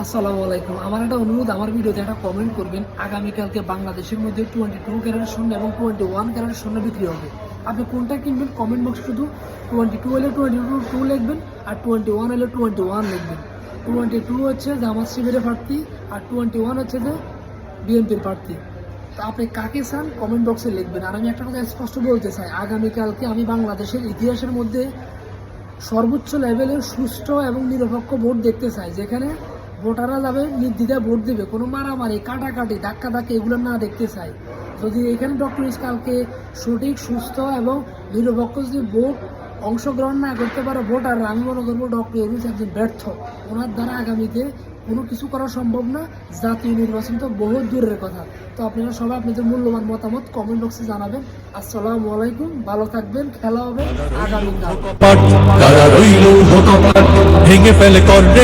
আসসালামু আলাইকুম। আমার একটা অনুরোধ, আমার ভিডিওতে একটা কমেন্ট করবেন। আগামীকালকে বাংলাদেশের মধ্যে 22 ক্যারেট স্বর্ণ এবং 21 ক্যারেট স্বর্ণ বিক্রি হবে। আপনি কোনটা কিনবেন কমেন্ট বক্সে শুধু 22 হলে 22 লিখবেন, আর 21 হলে 21 লিখবেন। 22 হচ্ছে জামাত শিবিরের প্রার্থী, আর 21 হচ্ছে যে বিএনপির প্রার্থী। তো আপনি কাকে চান কমেন্ট বক্সে লিখবেন। আর আমি একটা কথা স্পষ্ট বলতে চাই, আগামীকালকে আমি বাংলাদেশের ইতিহাসের মধ্যে সর্বোচ্চ লেভেলের সুষ্ঠু এবং নিরপেক্ষ ভোট দেখতে চাই, যেখানে ভোটাররা যাবে নির্দ্বিধায় ভোট দেবে, কোনো মারামারি কাটাকাটি ধাক্কি এগুলো না দেখতে চাই। যদি এখানে ডক্টর ইউনূস কালকে সঠিক সুস্থ এবং নিরপেক্ষ যদি ভোট অংশগ্রহণ না করতে পারে ভোটাররা, আমি মনে করবো ডক্টর ইউনূস একজন ব্যর্থ। ওনার দ্বারা আগামীতে কোনো কিছু করা সম্ভব না। জাতীয় নির্বাচন তো বহু দূরের কথা। তো আপনারা সবাই আপনাদের মূল্যবান মতামত কমেন্ট বক্সে জানাবেন। আসসালামু আলাইকুম, ভালো থাকবেন। খেলা হবে আগামীকাল। ভেঙে ফেলে কর্ণে